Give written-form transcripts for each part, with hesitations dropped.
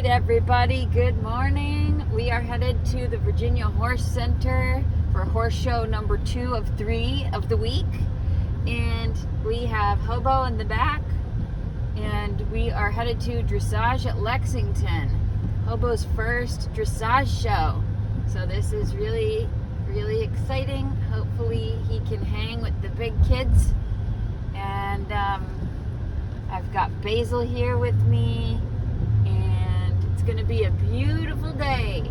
right, everybody, good morning. We are headed to the Virginia Horse Center for horse show number 2 of 3 of the week. And we have Hobo in the back, and we are headed to Dressage at Lexington, Hobo's first dressage show. So this is really, really exciting. Hopefully he can hang with the big kids. And I've got Basil here with me, and it's gonna be a beautiful day.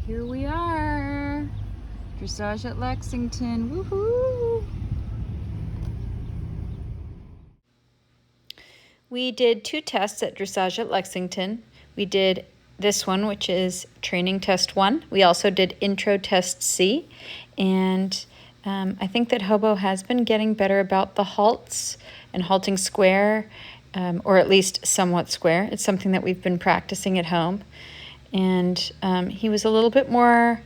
Here we are, Dressage at Lexington, woohoo! We did 2 tests at Dressage at Lexington. We did this one, which is training test 1. We also did intro test C, and I think that Hobo has been getting better about the halts and halting square, or at least somewhat square. It's something that we've been practicing at home. And he was a little bit more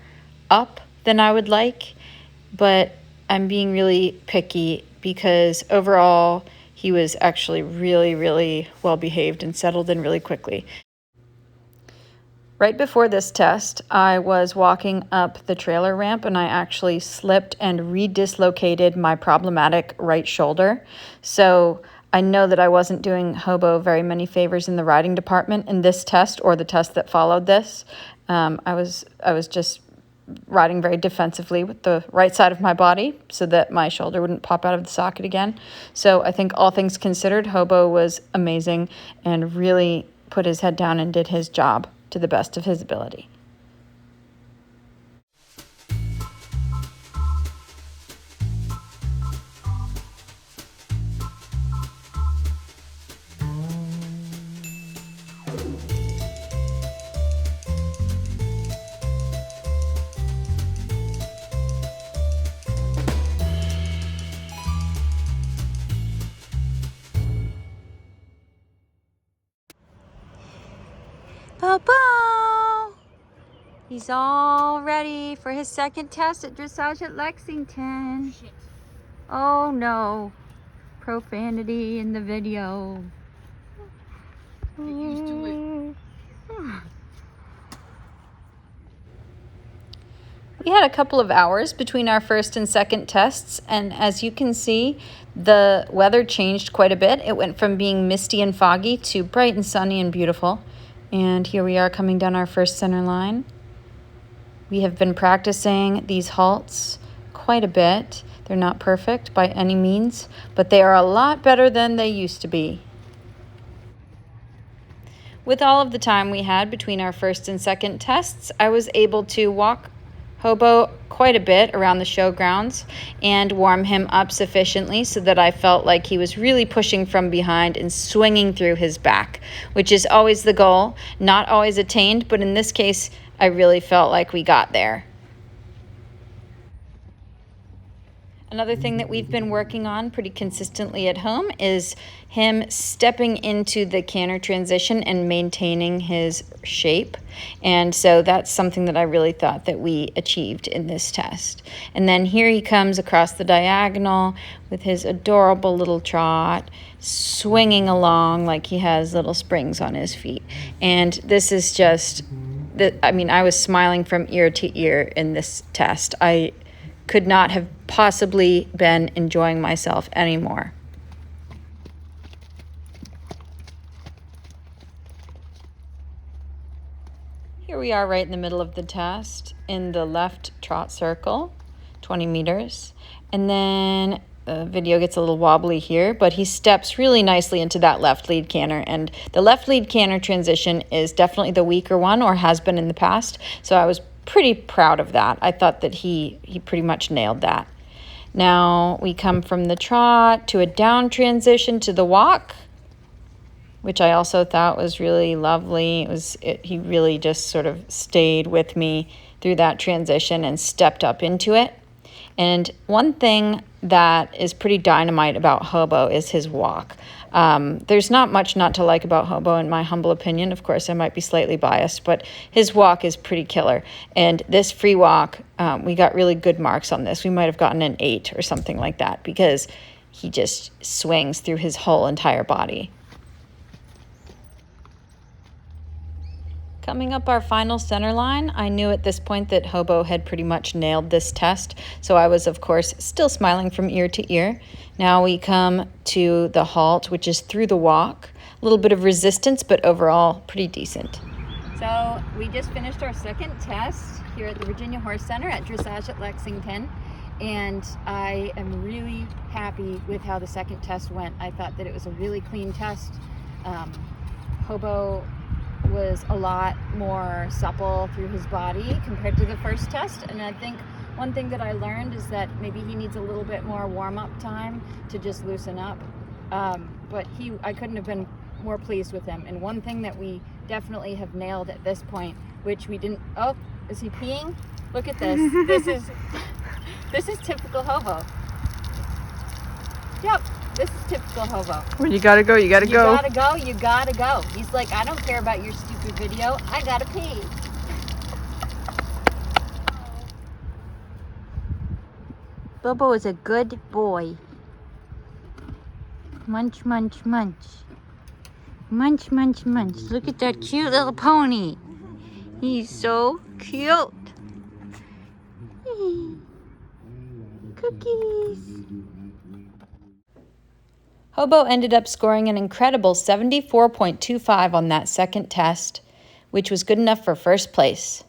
up than I would like, but I'm being really picky because overall he was actually really, really well behaved and settled in really quickly. Right before this test, I was walking up the trailer ramp and I actually slipped and re-dislocated my problematic right shoulder. So I know that I wasn't doing Hobo very many favors in the riding department in this test or the test that followed this. I was just riding very defensively with the right side of my body so that my shoulder wouldn't pop out of the socket again. So I think all things considered, Hobo was amazing and really put his head down and did his job to the best of his ability. Hobo! He's all ready for his second test at Dressage at Lexington. Shit. Oh no. Profanity in the video. Get used to it. We had a couple of hours between our first and second tests, and as you can see, the weather changed quite a bit. It went from being misty and foggy to bright and sunny and beautiful. And here we are coming down our first center line. We have been practicing these halts quite a bit. They're not perfect by any means, but they are a lot better than they used to be. With all of the time we had between our first and second tests, I was able to walk Hobo quite a bit around the show grounds and warm him up sufficiently so that I felt like he was really pushing from behind and swinging through his back, which is always the goal, not always attained, but in this case, I really felt like we got there. Another thing that we've been working on pretty consistently at home is him stepping into the canter transition and maintaining his shape. And so that's something that I really thought that we achieved in this test. And then here he comes across the diagonal with his adorable little trot, swinging along like he has little springs on his feet. And this is just, I was smiling from ear to ear in this test. I could not have possibly been enjoying myself anymore. Here we are right in the middle of the test in the left trot circle, 20 meters. And then the video gets a little wobbly here, but he steps really nicely into that left lead canter. And the left lead canter transition is definitely the weaker one, or has been in the past. So I was pretty proud of that. I thought that he pretty much nailed that. Now we come from the trot to a down transition to the walk, which I also thought was really lovely. He really just sort of stayed with me through that transition and stepped up into it. And one thing that is pretty dynamite about Hobo is his walk. There's not much not to like about Hobo, in my humble opinion. Of course, I might be slightly biased, but his walk is pretty killer. And this free walk, we got really good marks on this. We might have gotten an 8 or something like that because he just swings through his whole entire body. Coming up our final center line, I knew at this point that Hobo had pretty much nailed this test, so I was, of course, still smiling from ear to ear. Now we come to the halt, which is through the walk. A little bit of resistance, but overall pretty decent. So we just finished our second test here at the Virginia Horse Center at Dressage at Lexington, and I am really happy with how the second test went. I thought that it was a really clean test. Hobo was a lot more supple through his body compared to the first test, and I think one thing that I learned is that maybe he needs a little bit more warm-up time to just loosen up, but I couldn't have been more pleased with him. And one thing that we definitely have nailed at this point, which we didn't, oh, is he peeing? Look at this. This is typical Hobo. Yep. This is typical Hobo. When you gotta go, you gotta go. You gotta go, you gotta go. He's like, I don't care about your stupid video. I gotta pee. Bobo is a good boy. Munch, munch, munch. Munch, munch, munch. Look at that cute little pony. He's so cute. Cookies. Hobo ended up scoring an incredible 74.25 on that second test, which was good enough for first place.